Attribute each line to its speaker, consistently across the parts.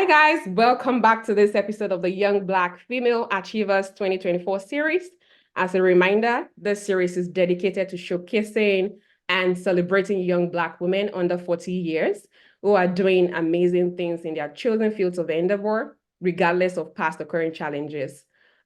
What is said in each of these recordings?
Speaker 1: Hi, guys. Welcome back to this episode of the Young Black Female Achievers 2024 series. As a reminder, this series is dedicated to showcasing and celebrating young Black women under 40 years who are doing amazing things in their chosen fields of endeavor, regardless of past occurring challenges.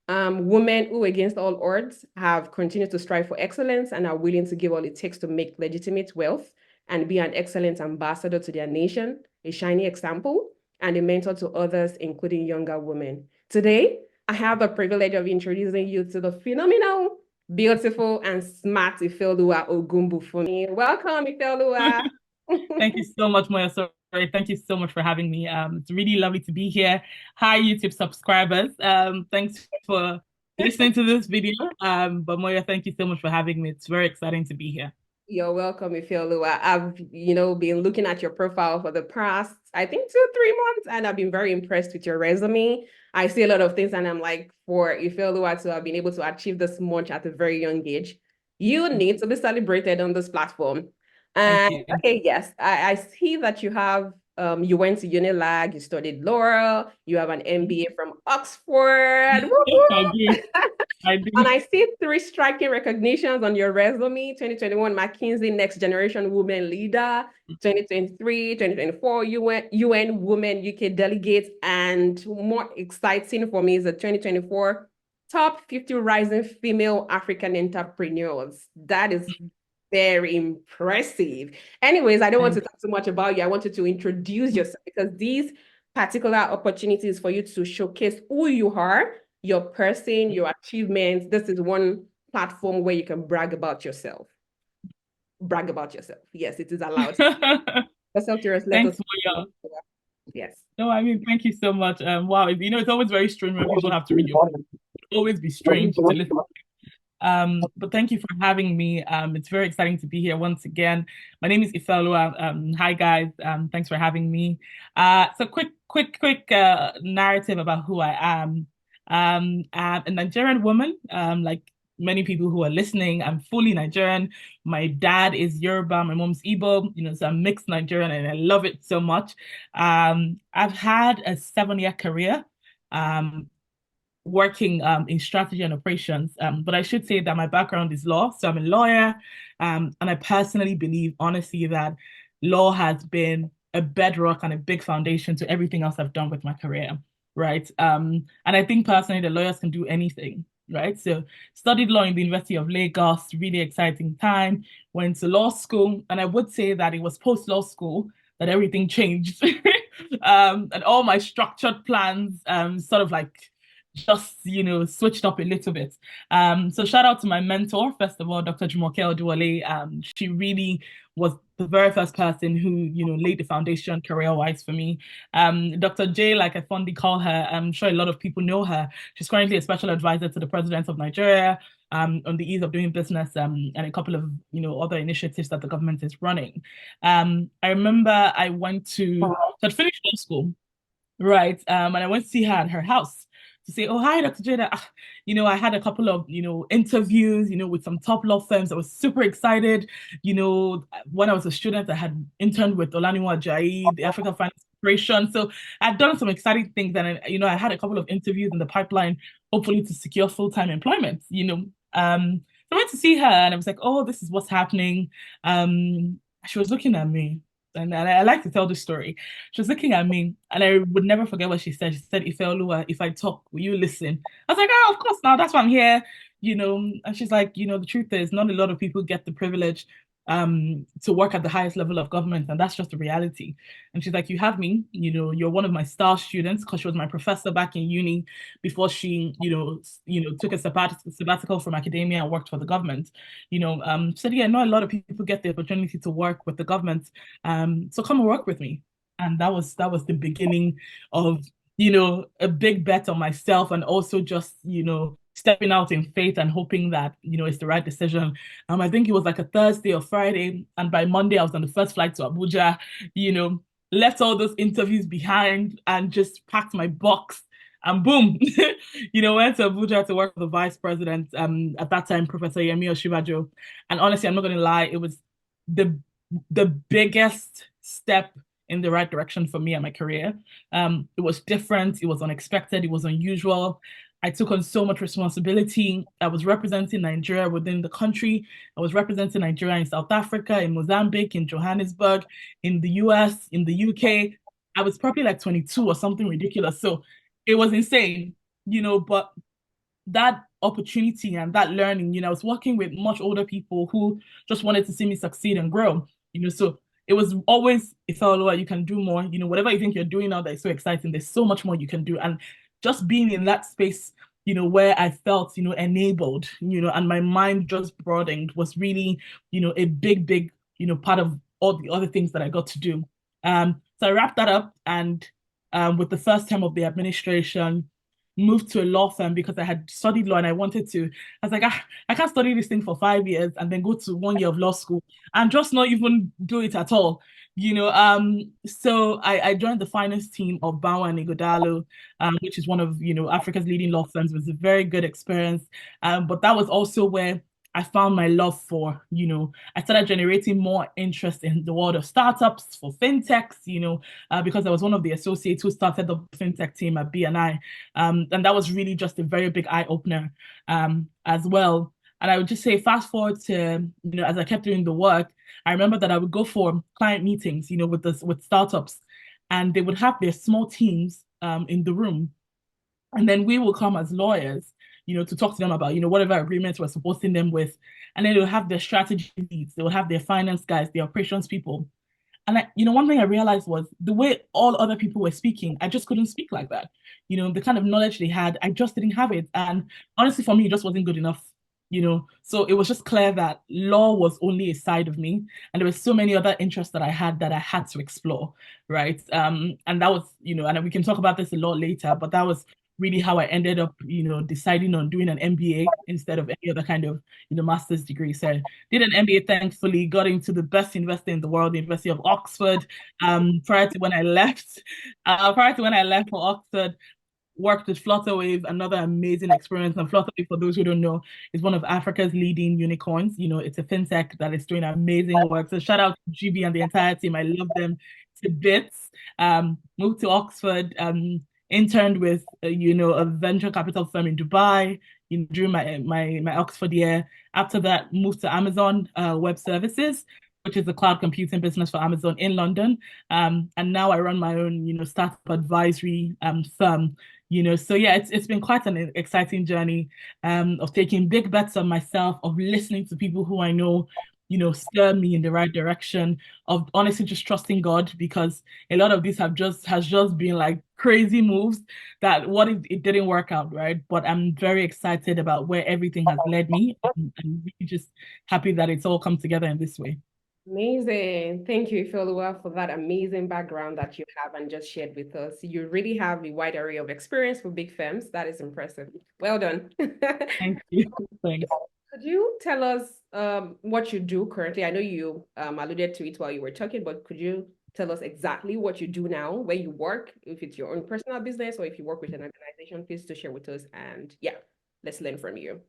Speaker 1: Women who, against all odds, have continued to strive for excellence and are willing to give all it takes to make legitimate wealth and be an excellent ambassador to their nation, a shining example and a mentor to others, including younger women. Today, I have the privilege of introducing you to the phenomenal, beautiful, and smart Ifeoluwa Ogunbufunmi. Welcome, Ifeoluwa.
Speaker 2: Thank you so much, Moya. Sorry, thank you so much for having me. It's really lovely to be here. Hi, YouTube subscribers. Thanks for listening to this video. But Moya, thank you so much for having me. It's very exciting to be here.
Speaker 1: You're welcome, Ifeoluwa. I've, been looking at your profile for the past, I think 2-3 months, and I've been very impressed with your resume. I see a lot of things, and I'm like, for Ifeoluwa to have been able to achieve this much at a very young age, you need to be celebrated on this platform.
Speaker 2: Thank
Speaker 1: And
Speaker 2: you.
Speaker 1: okay, yes, I see that you have you went to Unilag, you studied law, you have an MBA from Oxford. Woo
Speaker 2: I
Speaker 1: woo!
Speaker 2: do. I do.
Speaker 1: And I see three striking recognitions on your resume: 2021 McKinsey Next Generation Women Leader, 2023, 2024 UN Women UK Delegate, and more exciting for me is the 2024 Top 50 Rising Female African Entrepreneurs. That is very impressive. Anyways, I don't want to talk too much about you. I wanted to introduce yourself because these particular opportunities for you to showcase who you are, your person, your achievements. This is one platform where you can brag about yourself. Brag about yourself. Yes, it is allowed. Yourself to let
Speaker 2: Thanks,
Speaker 1: us.
Speaker 2: Moya.
Speaker 1: Yes.
Speaker 2: No, I mean, thank you so much. Wow, it's always very strange when people have to read your. It'll always be strange to listen. But thank you for having me. It's very exciting to be here once again. My name is Ifeoluwa. Hi guys. Thanks for having me. So quick narrative about who I am. I'm a Nigerian woman. Like many people who are listening, I'm fully Nigerian. My dad is Yoruba, my mom's Igbo, so I'm mixed Nigerian and I love it so much. I've had a 7-year career. Working in strategy and operations. But I should say that my background is law. So I'm a lawyer. And I personally believe, honestly, that law has been a bedrock and a big foundation to everything else I've done with my career. Right. And I think personally the lawyers can do anything. Right. So studied law in the University of Lagos, really exciting time, went to law school. And I would say that it was post-law school that everything changed. And all my structured plans sort of like just switched up a little bit. So shout out to my mentor, first of all, Dr. Jumoke Oduwole. She really was the very first person who laid the foundation career-wise for me. Dr. J, like I fondly call her, I'm sure a lot of people know her. She's currently a special advisor to the president of Nigeria on the ease of doing business and a couple of other initiatives that the government is running. I remember I went to so I'd finished law school, right? And I went to see her at her house to say, "Oh, hi, Dr. Jada. I had a couple of, interviews, with some top law firms. I was super excited. When I was a student, I had interned with Olaniwa Ajayi, the Africa Finance Corporation. So I'd done some exciting things. And, I had a couple of interviews in the pipeline, hopefully to secure full-time employment. So I went to see her and I was like, oh, this is what's happening. She was looking at me. And I like to tell this story. She was looking at me, and I would never forget what she said. She said, Ifeoluwa, if I talk, will you listen? I was like, oh, of course, now that's why I'm here. And she's like, the truth is, not a lot of people get the privilege to work at the highest level of government, and that's just the reality. And she's like, you have me, you're one of my star students, because she was my professor back in uni before she, took a sabbatical from academia and worked for the government. Said, yeah, not a lot of people get the opportunity to work with the government. So come and work with me. And that was the beginning of, a big bet on myself and also just, stepping out in faith and hoping that, it's the right decision. I think it was like a Thursday or Friday. And by Monday, I was on the first flight to Abuja, left all those interviews behind and just packed my box and boom, went to Abuja to work with the vice president, at that time, Professor Yemi Oshibajo. And honestly, I'm not going to lie, it was the the biggest step in the right direction for me and my career. It was different, it was unexpected, it was unusual. I took on so much responsibility. I was representing Nigeria within the country. I was representing Nigeria in South Africa, in Mozambique, in Johannesburg, in the US, in the UK. I was probably like 22 or something ridiculous. So it was insane, but that opportunity and that learning, I was working with much older people who just wanted to see me succeed and grow, so it was always, Ifeoluwa, you can do more, whatever you think you're doing now that is so exciting, there's so much more you can do. And just being in that space, where I felt, enabled, and my mind just broadened was really, a big, big, part of all the other things that I got to do. So I wrapped that up and with the first term of the administration, moved to a law firm because I had studied law and I wanted to. I was like, I can't study this thing for 5 years and then go to 1 year of law school and just not even do it at all. So I joined the finance team of Bawa and Igodalo, which is one of Africa's leading law firms. It was a very good experience. But that was also where I found my love for, I started generating more interest in the world of startups for fintechs, because I was one of the associates who started the fintech team at BNI. And that was really just a very big eye opener as well. And I would just say, fast forward to, as I kept doing the work, I remember that I would go for client meetings, with startups, and they would have their small teams in the room. And then we will come as lawyers, to talk to them about, whatever agreements we're supporting them with. And then they'll have their strategy leads, they'll have their finance guys, their operations people. And one thing I realized was the way all other people were speaking, I just couldn't speak like that. The kind of knowledge they had, I just didn't have it. And honestly, for me, it just wasn't good enough. So it was just clear that law was only a side of me, and there were so many other interests that I had to explore, right? And that was, and we can talk about this a lot later, but that was really how I ended up, deciding on doing an MBA instead of any other kind of, master's degree. So did an MBA, thankfully, got into the best university in the world, the University of Oxford. Prior to when I left, for Oxford, worked with Flutterwave, another amazing experience. And Flutterwave, for those who don't know, is one of Africa's leading unicorns. It's a fintech that is doing amazing work. So shout out to GB and the entire team. I love them to bits. Moved to Oxford, interned with a venture capital firm in Dubai, during my Oxford year. After that, moved to Amazon Web Services, which is the cloud computing business for Amazon in London. And now I run my own, startup advisory firm. So yeah, it's been quite an exciting journey of taking big bets on myself, of listening to people who I know, steer me in the right direction, of honestly just trusting God, because a lot of this has just been like crazy moves that what if it didn't work out, right? But I'm very excited about where everything has led me, and really just happy that it's all come together in this way.
Speaker 1: Amazing. Thank you, Ifeoluwa, for that amazing background that you have and just shared with us. You really have a wide array of experience with big firms. That is impressive. Well done.
Speaker 2: Thank you. Thanks.
Speaker 1: Could you tell us what you do currently? I know you alluded to it while you were talking, but could you tell us exactly what you do now, where you work, if it's your own personal business or if you work with an organization, please to share with us. And yeah, let's learn from you.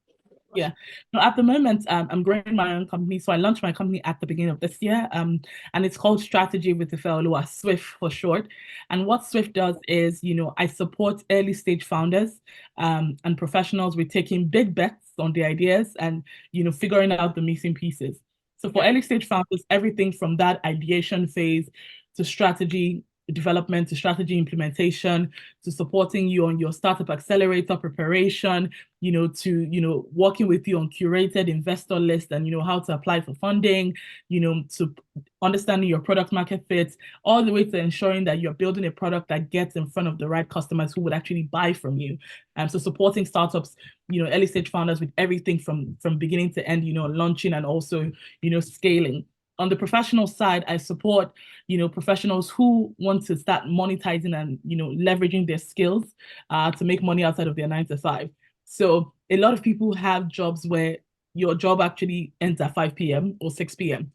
Speaker 2: Yeah. No, at the moment, I'm growing my own company. So I launched my company at the beginning of this year. And it's called Strategy with Ifeoluwa, Swift for short. And what Swift does is, I support early stage founders and professionals with taking big bets on the ideas and, figuring out the missing pieces. So for early stage founders, everything from that ideation phase to strategy development, to strategy implementation, to supporting you on your startup accelerator preparation, to, working with you on curated investor list and, how to apply for funding, to understanding your product market fit, all the way to ensuring that you're building a product that gets in front of the right customers who would actually buy from you. So supporting startups, early stage founders with everything from beginning to end, launching and also, scaling. On the professional side, I support, professionals who want to start monetizing and, leveraging their skills to make money outside of their 9 to 5. So a lot of people have jobs where your job actually ends at 5 p.m. or 6 p.m.,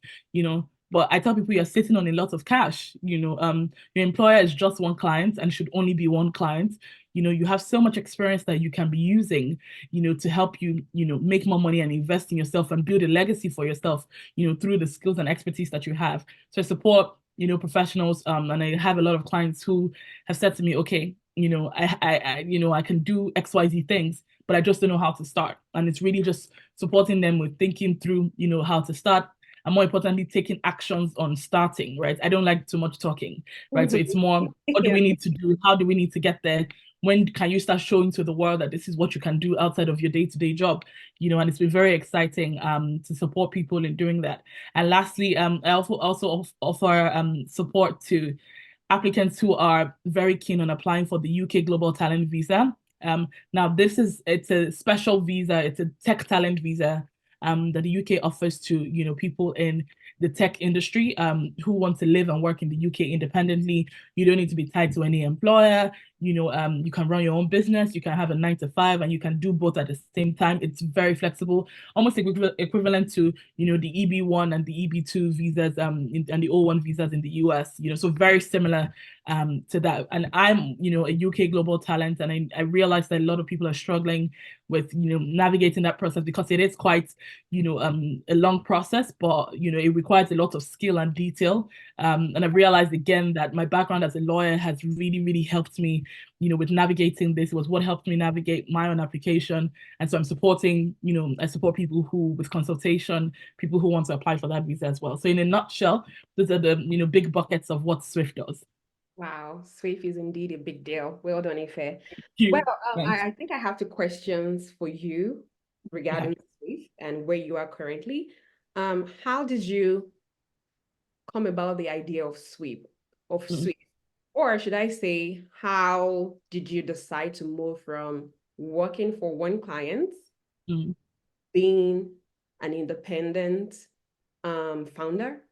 Speaker 2: but I tell people you're sitting on a lot of cash. Your employer is just one client and should only be one client. You have so much experience that you can be using, to help you, make more money and invest in yourself and build a legacy for yourself, through the skills and expertise that you have. So I support, professionals, and I have a lot of clients who have said to me, okay, I can do XYZ things, but I just don't know how to start. And it's really just supporting them with thinking through, how to start, and more importantly, taking actions on starting, right? I don't like too much talking, right? So it's more, what do
Speaker 1: Yeah.
Speaker 2: we need to do? How do we need to get there? When can you start showing to the world that this is what you can do outside of your day-to-day job? And it's been very exciting to support people in doing that. And lastly, I also offer support to applicants who are very keen on applying for the UK Global Talent Visa. Now it's a special visa, it's a tech talent visa that the UK offers to, people in the tech industry who want to live and work in the UK independently. You don't need to be tied to any employer. You can run your own business, you can have a 9 to 5, and you can do both at the same time. It's very flexible, almost equivalent to, the EB1 and the EB2 visas and the O1 visas in the US, so very similar to that. And I'm, a UK global talent, and I realize that a lot of people are struggling with, navigating that process because it is quite, a long process, but, it requires a lot of skill and detail. And I've realized again that my background as a lawyer has really, really helped me, with navigating this. It was what helped me navigate my own application. And so I'm supporting, I support people who, with consultation, people who want to apply for that visa as well. So in a nutshell, those are the, big buckets of what Swift does.
Speaker 1: Wow, Swift is indeed a big deal. Well done, Ife. Well,
Speaker 2: You. Thanks.
Speaker 1: I think I have two questions for you
Speaker 2: Yeah.
Speaker 1: regarding Swift and where you are currently. How did you come about the idea of
Speaker 2: Mm,
Speaker 1: Swift? Or should I say, how did you decide to move from working for one client,
Speaker 2: mm,
Speaker 1: being an independent founder?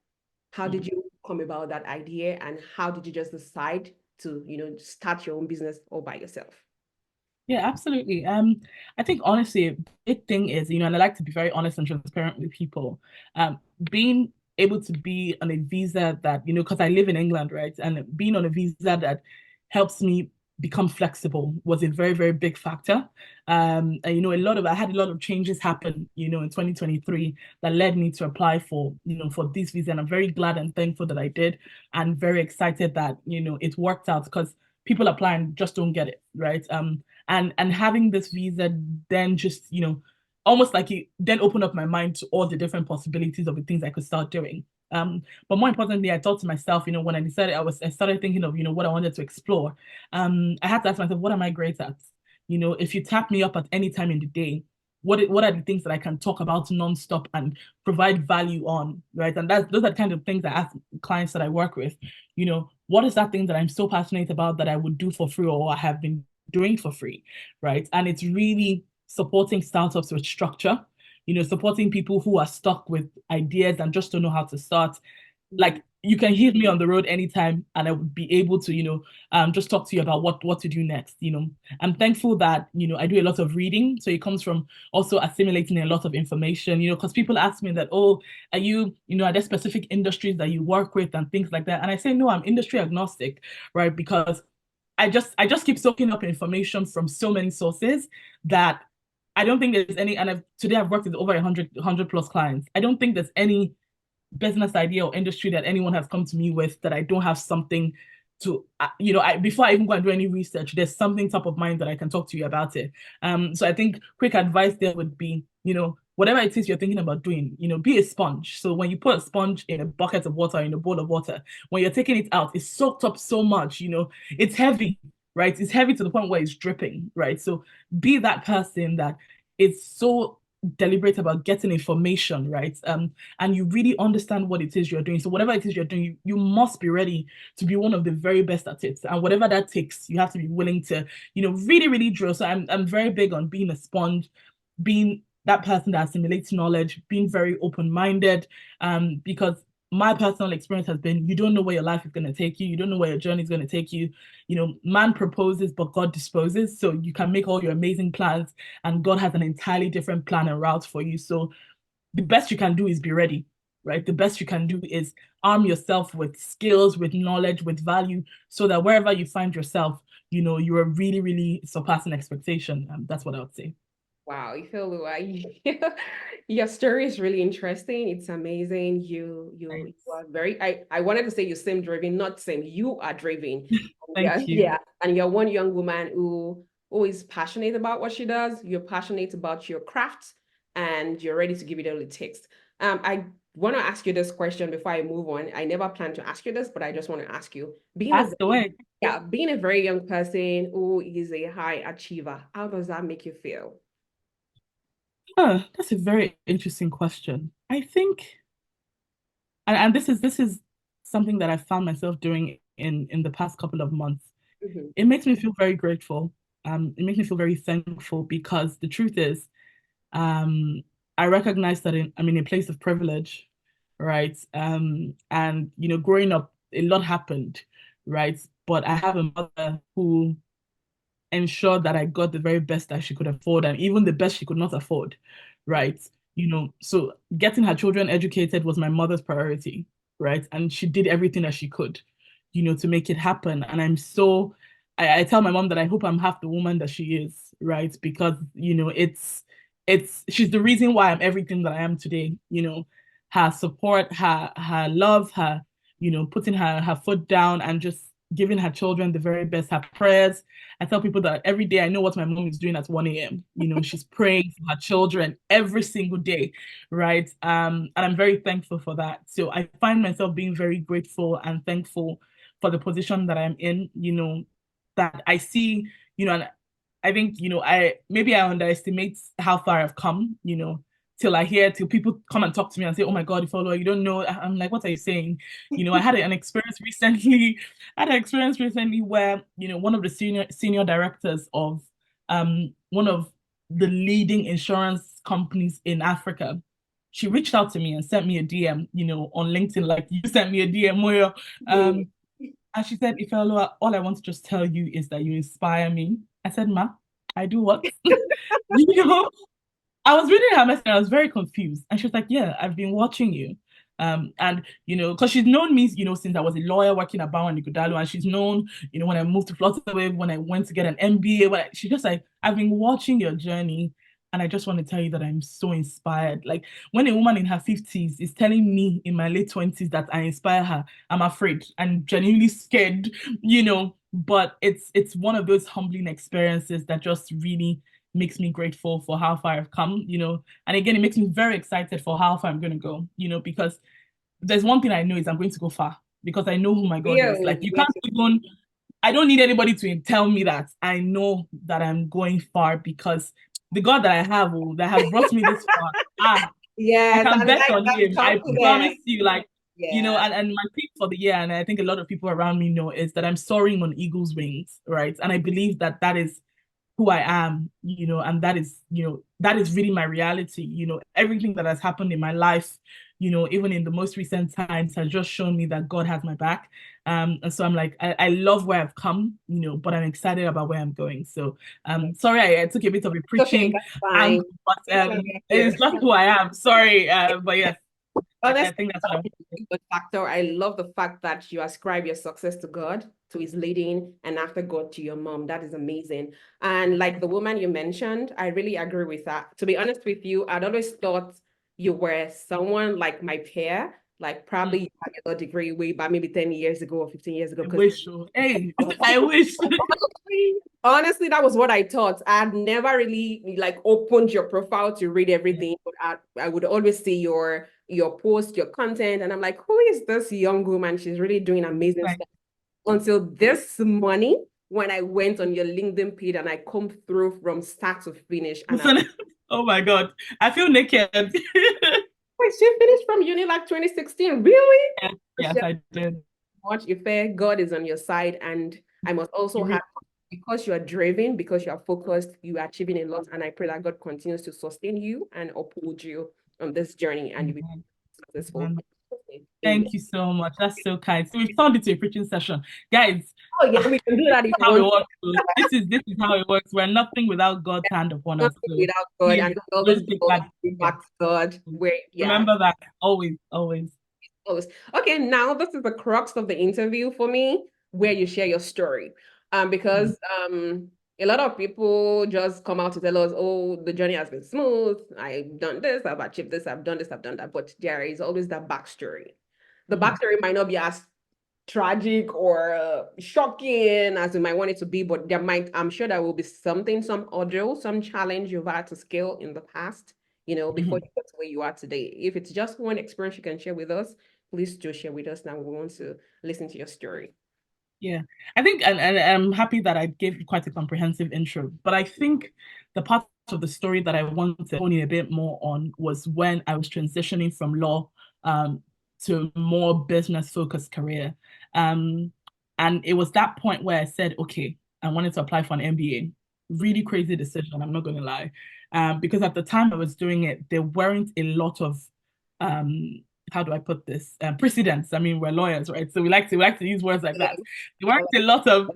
Speaker 1: How
Speaker 2: mm.
Speaker 1: did you come about that idea, and how did you just decide to, start your own business all by yourself?
Speaker 2: Yeah, absolutely. I think honestly, a big thing is, and I like to be very honest and transparent with people. Being able to be on a visa that, because I live in England, right? And being on a visa that helps me become flexible was a very, very big factor. And I had a lot of changes happen, in 2023 that led me to apply for, for this visa. And I'm very glad and thankful that I did, and very excited that, it worked out because people apply and just don't get it, right? And having this visa then just almost like it then opened up my mind to all the different possibilities of the things I could start doing. But more importantly, I thought to myself, when I started thinking of, what I wanted to explore. I had to ask myself, what am I great at? If you tap me up at any time in the day, what are the things that I can talk about nonstop and provide value on, right? And those are the kind of things I ask clients that I work with. What is that thing that I'm so passionate about that I would do for free, or I have been doing for free, right? And it's really supporting startups with structure, supporting people who are stuck with ideas and just don't know how to start. Like, you can hit me on the road anytime, and I would be able to, just talk to you about what to do next. I'm thankful that, I do a lot of reading, so it comes from also assimilating a lot of information. Because people ask me that, oh, are there specific industries that you work with and things like that? And I say, no, I'm industry agnostic, right? Because I just keep soaking up information from so many sources that I don't think there's any, and today I've worked with over 100 plus clients. I don't think there's any business idea or industry that anyone has come to me with that I don't have something to, before I even go and do any research, there's something top of mind that I can talk to you about it. So I think quick advice there would be, whatever it is you're thinking about doing, be a sponge. So when you put a sponge in a bucket of water, in a bowl of water, when you're taking it out, it's soaked up so much, it's heavy, right? It's heavy to the point where it's dripping, right? So be that person that is so deliberate about getting information, right? And you really understand what it is you're doing. So whatever it is you're doing, you must be ready to be one of the very best at it. And whatever that takes, you have to be willing to, really, really drill. So I'm very big on being a sponge, being that person that assimilates knowledge, being very open-minded, because my personal experience has been you don't know where your life is going to take you. You don't know where your journey is going to take you. Man proposes, but God disposes. So you can make all your amazing plans, and God has an entirely different plan and route for you. So the best you can do is be ready, right? The best you can do is arm yourself with skills, with knowledge, with value, so that wherever you find yourself, you are really, really surpassing expectation. That's what I would say.
Speaker 1: Wow, Ifeoluwa, your story is really interesting. It's amazing. You
Speaker 2: Thanks.
Speaker 1: are very, I wanted to say you seem driven, not same. You are driven. Yeah,
Speaker 2: Thank you.
Speaker 1: yeah. And you're one young woman who is passionate about what she does. You're passionate about your craft and you're ready to give it all it takes. I want to ask you this question before I move on. I never planned to ask you this, but I just want to ask you,
Speaker 2: That's the way.
Speaker 1: being a very young person who is a high achiever, how does that make you feel?
Speaker 2: That's a very interesting question. I think, and this is something that I found myself doing in the past couple of months.
Speaker 1: Mhm.
Speaker 2: It makes me feel very grateful. It makes me feel very thankful because the truth is, um, I recognize that I'm in a place of privilege, right? And growing up, a lot happened, right? But I have a mother who ensured that I got the very best that she could afford and even the best she could not afford, right? So getting her children educated was my mother's priority, right? And she did everything that she could, to make it happen. And I tell my mom that I hope I'm half the woman that she is, right? Because, she's the reason why I'm everything that I am today, her support, her love, her, putting her foot down and just giving her children the very best, her prayers. I tell people that every day I know what my mom is doing at 1 a.m. She's praying for her children every single day, right? And I'm very thankful for that. So I find myself being very grateful and thankful for the position that I'm in, that I see, and I think, I underestimate how far I've come, till people come and talk to me and say, "Oh my God, Ifeoluwa, you don't know." I'm like, "What are you saying?" I had an experience recently. I had an experience recently where, one of the senior directors of one of the leading insurance companies in Africa, she reached out to me and sent me a DM, on LinkedIn, like you sent me a DM, Moyo.
Speaker 1: Yeah.
Speaker 2: Um, and she said, Ifeoluwa, all I want to just tell you is that you inspire me. I said, Ma, I do what? you know, I was reading her message and I was very confused. And she was like, "Yeah, I've been watching you." And because she's known me, since I was a lawyer working at Bowen and Ighodalo, and she's known, when I moved to Flutterwave, when I went to get an MBA, she just like, "I've been watching your journey, and I just want to tell you that I'm so inspired." Like when a woman in her 50s is telling me in my late 20s that I inspire her, I'm afraid and genuinely scared, But it's one of those humbling experiences that just really makes me grateful for how far I've come, And again, it makes me very excited for how far I'm going to go, because there's one thing I know is I'm going to go far because I know who my God is. Like you
Speaker 1: Yeah.
Speaker 2: can't even, I don't need anybody to tell me that. I know that I'm going far because the God that I have, that has brought me this far, I
Speaker 1: Yes,
Speaker 2: can
Speaker 1: I
Speaker 2: bet
Speaker 1: like
Speaker 2: on
Speaker 1: that
Speaker 2: him. I promise
Speaker 1: confidence.
Speaker 2: you, like,
Speaker 1: Yeah.
Speaker 2: and my pick for the year, and I think a lot of people around me know, is that I'm soaring on eagle's wings, right? And I believe that that is who I am, and that is really my reality. Everything that has happened in my life, even in the most recent times, has just shown me that God has my back. And so I'm like, I love where I've come, but I'm excited about where I'm going. So, sorry, I took a bit of a
Speaker 1: It's okay,
Speaker 2: preaching
Speaker 1: that's fine.
Speaker 2: angle, but
Speaker 1: That's why we're here.
Speaker 2: it's just who I am. Sorry, but yes, I
Speaker 1: Honestly,
Speaker 2: think that's what I'm.
Speaker 1: a good factor. I love the fact that you ascribe your success to God, to his leading, and after God to your mom. That is amazing. And like the woman you mentioned, I really agree with that. To be honest with you, I'd always thought you were someone like my peer, like probably you had your degree way back maybe 10 years ago or 15 years ago.
Speaker 2: I
Speaker 1: Because
Speaker 2: wish. Hey, I wish.
Speaker 1: honestly, that was what I thought. I'd never really like opened your profile to read
Speaker 2: Yeah,
Speaker 1: everything, but I would always see your post, your content, and I'm like, who is this young woman? She's really doing amazing
Speaker 2: thank
Speaker 1: stuff. Until this morning, when I went on your LinkedIn page and I combed through from start to finish, and I'm
Speaker 2: you. Oh my God, I feel naked.
Speaker 1: wait, she finished from uni like 2016. Really?
Speaker 2: Yes, yes, I did.
Speaker 1: Much if God is on your side. And I must also
Speaker 2: You
Speaker 1: have,
Speaker 2: really,
Speaker 1: because you are driven, because you are focused, you are achieving a lot. And I pray that God continues to sustain you and uphold you on this journey and you be
Speaker 2: Amen.
Speaker 1: successful.
Speaker 2: Amen.
Speaker 1: Amen.
Speaker 2: Thank you so much. That's so kind. So we've turned it to a preaching session, guys.
Speaker 1: Oh yeah, we can do that if you
Speaker 2: How it
Speaker 1: want.
Speaker 2: works. So this is how it works. We're nothing without God's hand upon us.
Speaker 1: Nothing
Speaker 2: So
Speaker 1: without God,
Speaker 2: please
Speaker 1: and always
Speaker 2: don't
Speaker 1: be
Speaker 2: take that. Yeah.
Speaker 1: back to God. Where yeah,
Speaker 2: Remember that always, always.
Speaker 1: always. Okay, now this is the crux of the interview for me, where you share your story. Because A lot of people just come out to tell us, oh, the journey has been smooth. I've done this, I've achieved this, I've done this, I've done that. But there is always that backstory. The
Speaker 2: Mhm.
Speaker 1: backstory might not be as tragic or shocking as you might want it to be, but I'm sure there will be something, some ordeal, some challenge you've had to scale in the past, before
Speaker 2: Mhm.
Speaker 1: you get to where you are today. If it's just one experience you can share with us, please do share with us. Now we want to listen to your story.
Speaker 2: Yeah, I think, and I'm happy that I gave quite a comprehensive intro, but I think the part of the story that I wanted to hone in a bit more on was when I was transitioning from law to more business focused career. Um, and it was that point where I said, okay, I wanted to apply for an MBA. Really crazy decision, I'm not going to lie. Because at the time I was doing it, there weren't a lot of um, how do I put this? Precedents. I mean, we're lawyers, right? So we like to use words like that. There weren't a lot of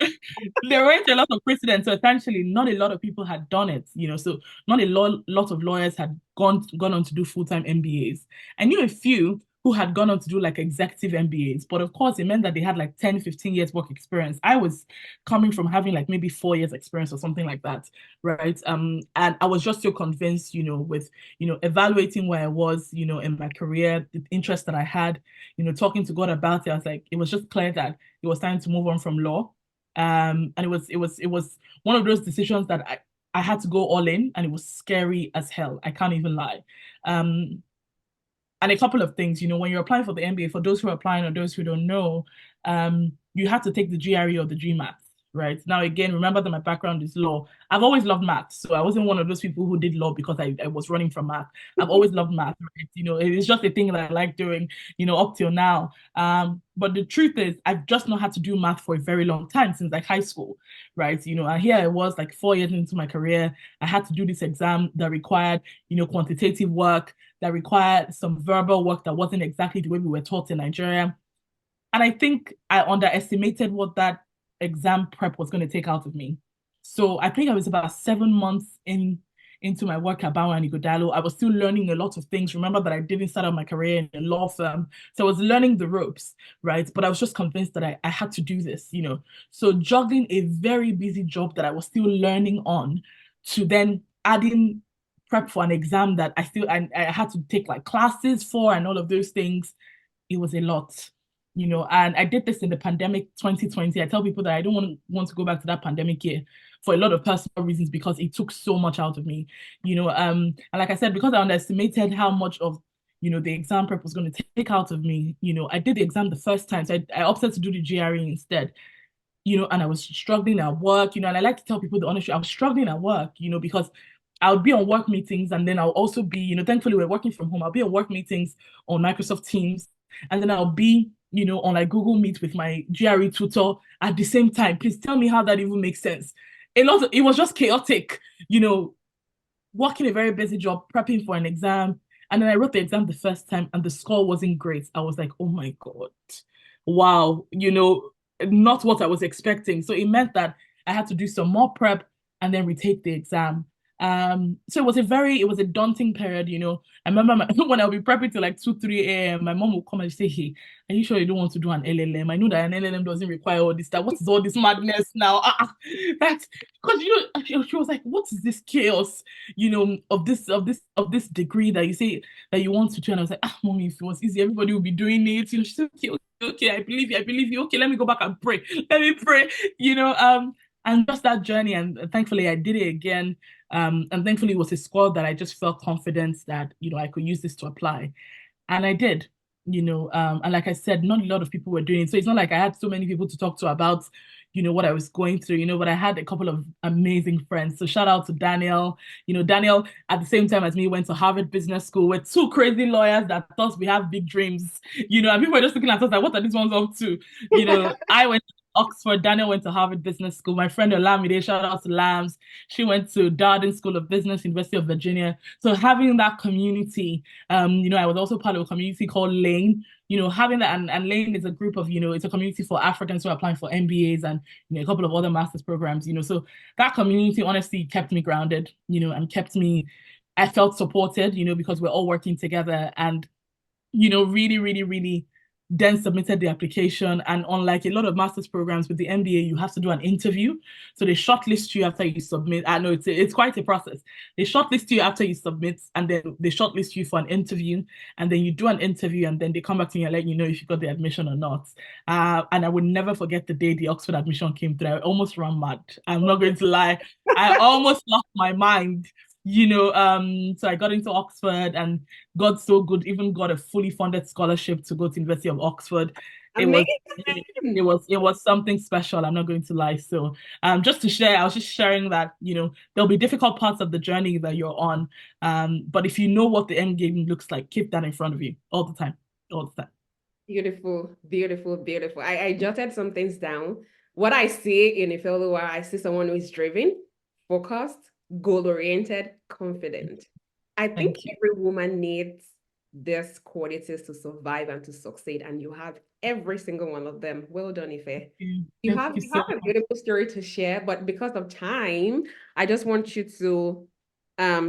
Speaker 2: there weren't a lot of precedents. So essentially, not a lot of people had done it, So not a lot of lawyers had gone on to do full-time MBAs. I knew a few who had gone on to do like executive MBAs, but of course it meant that they had like 10, 15 years work experience. I was coming from having like maybe 4 years experience or something like that, right? And I was just so convinced, with evaluating where I was, in my career, the interest that I had, talking to God about it, I was like, it was just clear that it was time to move on from law. And it was one of those decisions that I had to go all in, and it was scary as hell. I can't even lie. Um, and a couple of things, when you're applying for the MBA, for those who are applying or those who don't know, you have to take the GRE or the GMAT, right? Now, again, remember that my background is law. I've always loved math. So I wasn't one of those people who did law because I was running from math. I've always loved math, right? It's just a thing that I like doing, up till now. But the truth is, I've just not had to do math for a very long time, since like high school, right? And here I was like 4 years into my career. I had to do this exam that required, quantitative work, that required some verbal work that wasn't exactly the way we were taught in Nigeria. And I think I underestimated what that exam prep was going to take out of me. So I think I was about 7 months into my work at Bow and Igodalo. I was still learning a lot of things. Remember that I didn't start out my career in a law firm. So I was learning the ropes, right? But I was just convinced that I had to do this. So juggling a very busy job that I was still learning on, to then adding prep for an exam that I had to take like classes for and all of those things. It was a lot. And I did this in the pandemic 2020. I tell people that I don't want to go back to that pandemic year for a lot of personal reasons, because it took so much out of me. And like I said, because I underestimated how much of the exam prep was going to take out of me, I did the exam the first time. So I opted to do the GRE instead. And I was struggling at work, and I like to tell people the honest truth, I was struggling at work, because I would be on work meetings, and then I'll also be, thankfully we're working from home. I'll be on work meetings on Microsoft Teams, and then I'll be, on like Google Meet with my GRE tutor at the same time. Please tell me how that even makes sense. It was just chaotic, you know, working a very busy job, prepping for an exam. And then I wrote the exam the first time and the score wasn't great. I was like, oh my God, wow, not what I was expecting. So it meant that I had to do some more prep and then retake the exam. So it was a daunting period. I remember when I'll be prepping till like 2, 3 a.m., my mom will come and say, hey, are you sure you don't want to do an LLM? I know that an LLM doesn't require all this stuff. What is all this madness now? That's because she was like, what is this chaos, of this degree that you say that you want to do? And I was like, mommy, if it was easy, everybody would be doing it. She said, okay, okay, I believe you. Okay, let me go back and pray. Let me pray, and just that journey. And thankfully I did it again. And thankfully it was a score that I just felt confident that, I could use this to apply. And I did, and like I said, not a lot of people were doing it. So it's not like I had so many people to talk to about, what I was going through, but I had a couple of amazing friends. So shout out to Daniel. Daniel, at the same time as me, went to Harvard Business School. We're two crazy lawyers that thought we have big dreams, and people were just looking at us like, what are these ones up to? I went to Oxford, Daniel went to Harvard Business School. My friend Olamide, shout out to Lambs. She went to Darden School of Business, University of Virginia. So having that community, I was also part of a community called Lane. Having that, and Lane is a group of, it's a community for Africans who are applying for MBAs and a couple of other master's programs. So that community honestly kept me grounded, and kept me. I felt supported, because we're all working together, and really, really, really then submitted the application. And unlike a lot of master's programs with the MBA, you have to do an interview. So they shortlist you after you submit. I know it's quite a process. They shortlist you after you submit, and then they shortlist you for an interview, and then you do an interview, and then they come back to you and let you know if you got the admission or not. And I would never forget the day the Oxford admission came through. I almost ran mad. I'm not going to lie. I almost lost my mind. So I got into Oxford, and God's so good, even got a fully funded scholarship to go to University of Oxford. It was it was something special, I'm not going to lie. So just to share, I was just sharing that, there'll be difficult parts of the journey that you're on. But if you know what the end game looks like, keep that in front of you all the time. All the time.
Speaker 1: Beautiful, beautiful, beautiful. I jotted some things down. What I see in Ifeoluwa, I see someone who is driven, focused, goal-oriented, confident. I think
Speaker 2: Thank you.
Speaker 1: every woman needs these qualities to survive and to succeed, and you have every single one of them. Well done, Ife. You
Speaker 2: Thank
Speaker 1: have
Speaker 2: you
Speaker 1: you
Speaker 2: so
Speaker 1: have a
Speaker 2: much.
Speaker 1: beautiful story to share, but because of time, I just want you to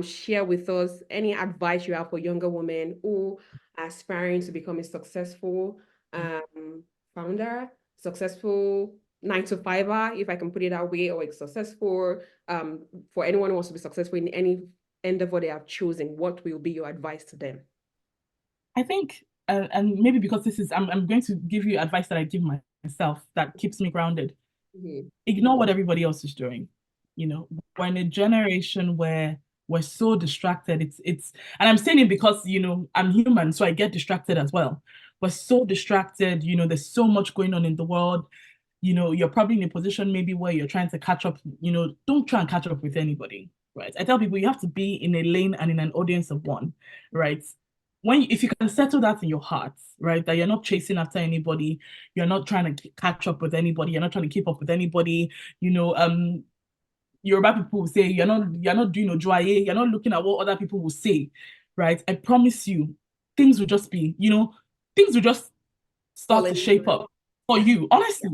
Speaker 1: share with us any advice you have for younger women who are aspiring to become a successful founder, successful 9 to 5er, if I can put it that way, or a successful for anyone who wants to be successful in any endeavor they have chosen. What will be your advice to them?
Speaker 2: I think, and maybe because I'm going to give you advice that I give myself that keeps me grounded.
Speaker 1: Mhm.
Speaker 2: Ignore what everybody else is doing. We're in a generation where we're so distracted. And I'm saying it because, I'm human, so I get distracted as well. We're so distracted, there's so much going on in the world. You're probably in a position maybe where you're trying to catch up, don't try and catch up with anybody, right? I tell people you have to be in a lane and in an audience of one, right? If you can settle that in your heart, right, that you're not chasing after anybody, you're not trying to catch up with anybody, you're not trying to keep up with anybody, Yoruba people will say you're not doing ojuaye, you're not looking at what other people will say, right? I promise you, things will just be, things will just
Speaker 1: All
Speaker 2: start to
Speaker 1: in
Speaker 2: shape up for
Speaker 1: yeah.
Speaker 2: you, honestly,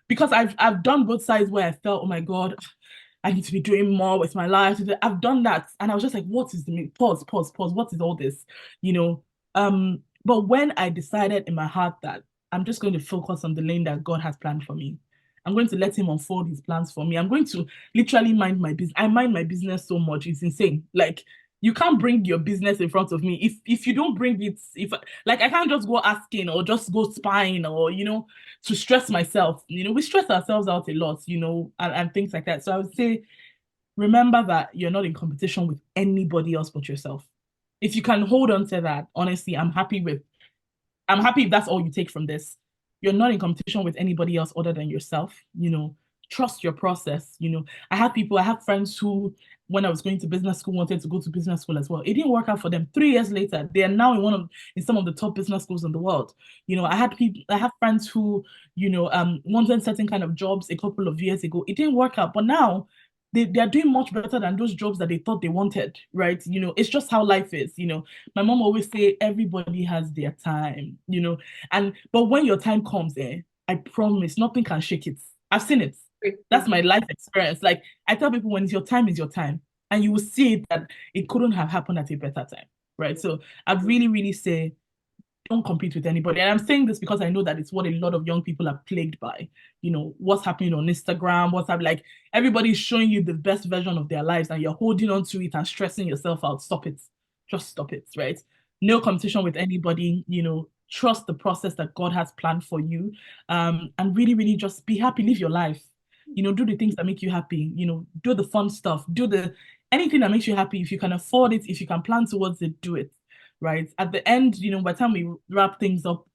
Speaker 2: because I've done both sides where I felt, oh my God, I need to be doing more with my life. I've done that. And I was just like, what is the mean? Pause, pause, pause. What is all this? You know? But when I decided in my heart that I'm just going to focus on the lane that God has planned for me, I'm going to let him unfold his plans for me. I'm going to literally mind my business. I mind my business so much. It's insane. Like you can't bring your business in front of me. If you don't bring it, if like I can't just go asking or just go spying or to stress myself. We stress ourselves out a lot, and things like that. So I would say remember that you're not in competition with anybody else but yourself. If you can hold on to that, honestly, I'm happy if that's all you take from this. You're not in competition with anybody else other than yourself. Trust your process. I have friends who, when I was going to business school, wanted to go to business school as well. It didn't work out for them. 3 years later, they are now in some of the top business schools in the world. I have friends who, wanted certain kind of jobs a couple of years ago. It didn't work out, but now they are doing much better than those jobs that they thought they wanted, right? It's just how life is. My mom always say everybody has their time, but when your time comes, I promise nothing can shake it. I've seen it. That's my life experience. Like I tell people, when it's your time is your time, and you will see that it couldn't have happened at a better time, right? So I'd really, really say don't compete with anybody. And I'm saying this because I know that it's what a lot of young people are plagued by. What's happening on Instagram, what's happening, like everybody's showing you the best version of their lives and you're holding on to it and stressing yourself out. Stop it. Just stop it, right? No competition with anybody, trust the process that God has planned for you. And really, really just be happy, live your life. Do the things that make you happy, do the fun stuff, do the anything that makes you happy. If you can afford it, if you can plan towards it, do it, right? At the end, by the time we wrap things up,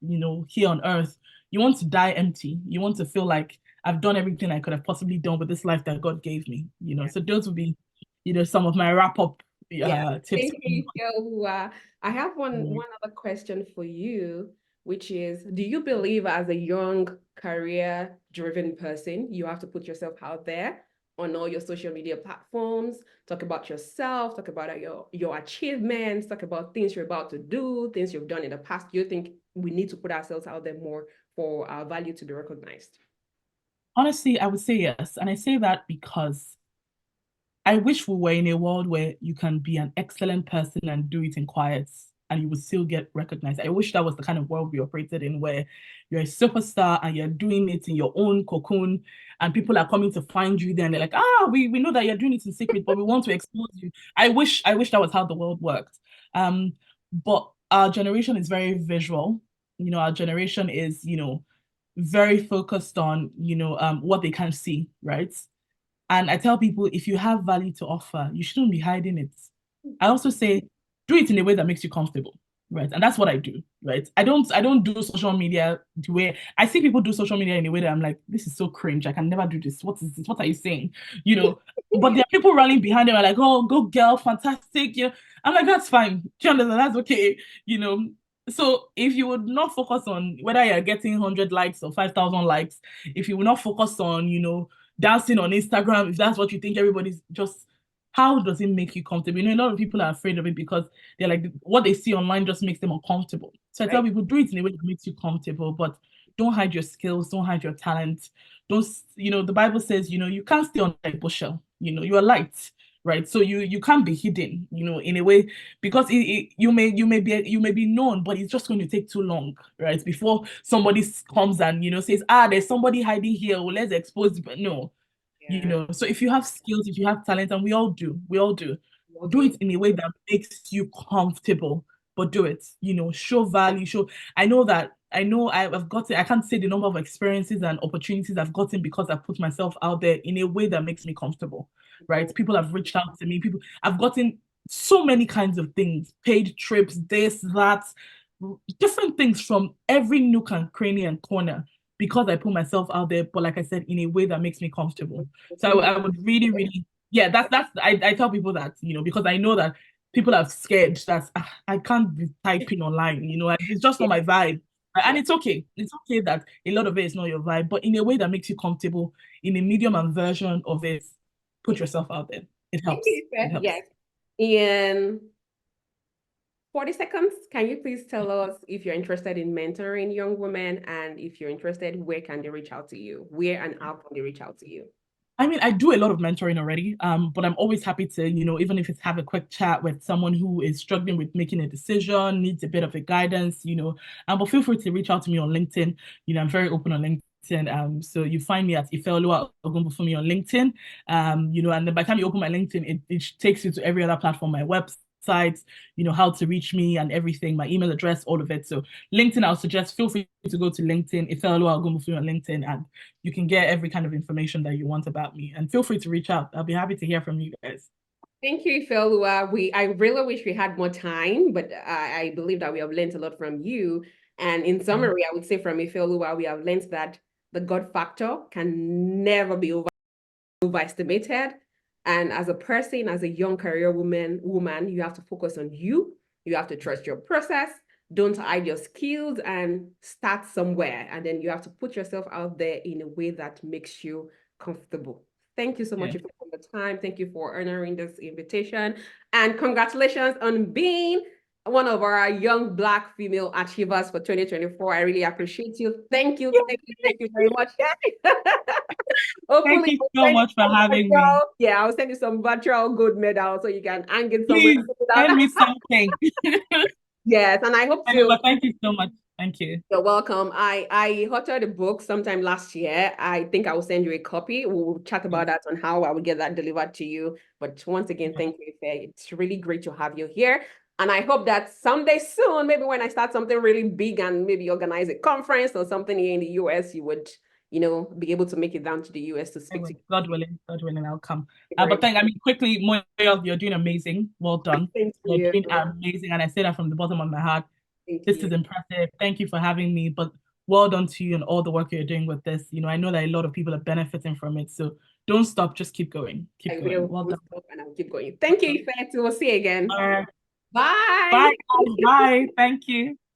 Speaker 2: here on earth, you want to die empty. You want to feel like I've done everything I could have possibly done with this life that God gave me.
Speaker 1: Yeah.
Speaker 2: So those would be, some of my wrap up
Speaker 1: Yeah.
Speaker 2: tips.
Speaker 1: Thank you, Ifeoluwa. I have one other question for you, which is, do you believe as a young career-driven person, you have to put yourself out there on all your social media platforms, talk about yourself, talk about your achievements, talk about things you're about to do, things you've done in the past? Do you think we need to put ourselves out there more for our value to be recognized?
Speaker 2: Honestly, I would say yes. And I say that because I wish we were in a world where you can be an excellent person and do it in quiet. and you would still get recognized. I wish that was the kind of world we operated in, where you're a superstar and you're doing it in your own cocoon, and people are coming to find you there, and they're like, we know that you're doing it in secret, but we want to expose you. I wish that was how the world worked. But our generation is very visual. Our generation is, very focused on, what they can see, right? And I tell people, if you have value to offer, you shouldn't be hiding it. I also say, do it in a way that makes you comfortable, right? And that's what I do, right? I don't do social media the way I see people do social media in a way that I'm like, this is so cringe. I can never do this. What is this? What are you saying? You know, but there are people running behind them are like, oh, go girl, fantastic. I'm like, that's fine. Do you understand? That's okay. You know. So if you would not focus on whether you're getting 100 likes or 5,000 likes, if you will not focus on, dancing on Instagram, if that's what you think everybody's just, how does it make you comfortable? A lot of people are afraid of it because they're like, what they see online just makes them uncomfortable. So I tell
Speaker 1: Right?
Speaker 2: people, do it in a way that makes you comfortable, but don't hide your skills, don't hide your talent. Don't, the Bible says, you can't stay on a bushel, you are light, right? So you can't be hidden, in a way, because you may be known, but it's just going to take too long, right? Before somebody comes and says, there's somebody hiding here, well, let's expose it. But no,
Speaker 1: Yeah.
Speaker 2: so if you have skills, if you have talent, and we all do,
Speaker 1: Will
Speaker 2: do
Speaker 1: do.
Speaker 2: it in a way that makes you comfortable, but do it, show value, I've gotten, I can't say the number of experiences and opportunities I've gotten because I've put myself out there in a way that makes me comfortable, right? People have reached out to me, I've gotten so many kinds of things, paid trips, this, that, different things from every nook and cranny and corner because I put myself out there, but like I said, in a way that makes me comfortable. So I would really, really, yeah, I tell people that, because I know that people are scared that I can't be typing online, it's just not my vibe. And
Speaker 1: Yeah.
Speaker 2: it's okay. It's okay that a lot of it is not your vibe, but in a way that makes you comfortable, in a medium and version of it, put yourself out there. It
Speaker 1: Thank
Speaker 2: helps.
Speaker 1: you,
Speaker 2: It
Speaker 1: Ife.
Speaker 2: helps.
Speaker 1: Yes. In 40 seconds, can you please tell us if you're interested in mentoring young women, and if you're interested, where can they reach out to you? Where and how can they reach out to you?
Speaker 2: I mean, I do a lot of mentoring already, but I'm always happy to, even if it's have a quick chat with someone who is struggling with making a decision, needs a bit of a guidance, but feel free to reach out to me on LinkedIn. I'm very open on LinkedIn. So you find me at Ifeoluwa Ogunbufunmi on LinkedIn. And then by the time you open my LinkedIn, it takes you to every other platform, my website, how to reach me and everything, my email address, all of it. So LinkedIn, I'll suggest feel free to go to LinkedIn, Ifeoluwa Ogunbufunmi on LinkedIn, and you can get every kind of information that you want about me. And feel free to reach out. I'll be happy to hear from you guys.
Speaker 1: Thank you, Ifeoluwa. I really wish we had more time, but I believe that we have learned a lot from you. And in summary, I would say from Ifeoluwa, we have learned that the God factor can never be overestimated. And as a person, as a young career woman, you have to focus on you. You have to trust your process. Don't hide your skills and start somewhere. And then you have to put yourself out there in a way that makes you comfortable. Thank you so much
Speaker 2: Yeah.
Speaker 1: for the time. Thank you for honoring this invitation. And congratulations on being one of our young Black female achievers for 2024. I really appreciate you. Thank you. Thank you. Thank you very much.
Speaker 2: Thank
Speaker 1: Hopefully,
Speaker 2: you
Speaker 1: I'll
Speaker 2: so
Speaker 1: send you
Speaker 2: much for
Speaker 1: some
Speaker 2: having me.
Speaker 1: I'll send you some virtual gold medal so you can hang it somewhere.
Speaker 2: Please send me something.
Speaker 1: Yes, and I hope to.
Speaker 2: But thank you so much. Thank you.
Speaker 1: You're welcome. I authored a book sometime last year. I think I will send you a copy. We'll chat about that on how I will get that delivered to you. But once again, thank you, Ife. It's really great to have you here. And I hope that someday soon, maybe when I start something really big and maybe organize a conference or something here in the US, you would, be able to make it down to the US to
Speaker 2: I
Speaker 1: speak to
Speaker 2: will.
Speaker 1: you.
Speaker 2: God willing, I'll come.
Speaker 1: Very
Speaker 2: But
Speaker 1: much.
Speaker 2: quickly, Moyo, you're doing amazing. Well done.
Speaker 1: Thank
Speaker 2: You're
Speaker 1: you.
Speaker 2: doing amazing. And I say that from the bottom of my heart.
Speaker 1: Thank
Speaker 2: This
Speaker 1: you.
Speaker 2: is impressive. Thank you for having me. But well done to you and all the work you're doing with this. I know that a lot of people are benefiting from it. So don't stop. Just keep going. Keep
Speaker 1: I
Speaker 2: going.
Speaker 1: will
Speaker 2: Well done.
Speaker 1: stop and I'll keep going. Thank you, Ife. We'll see you again.
Speaker 2: All right.
Speaker 1: Bye.
Speaker 2: Bye, guys. Bye. Thank you.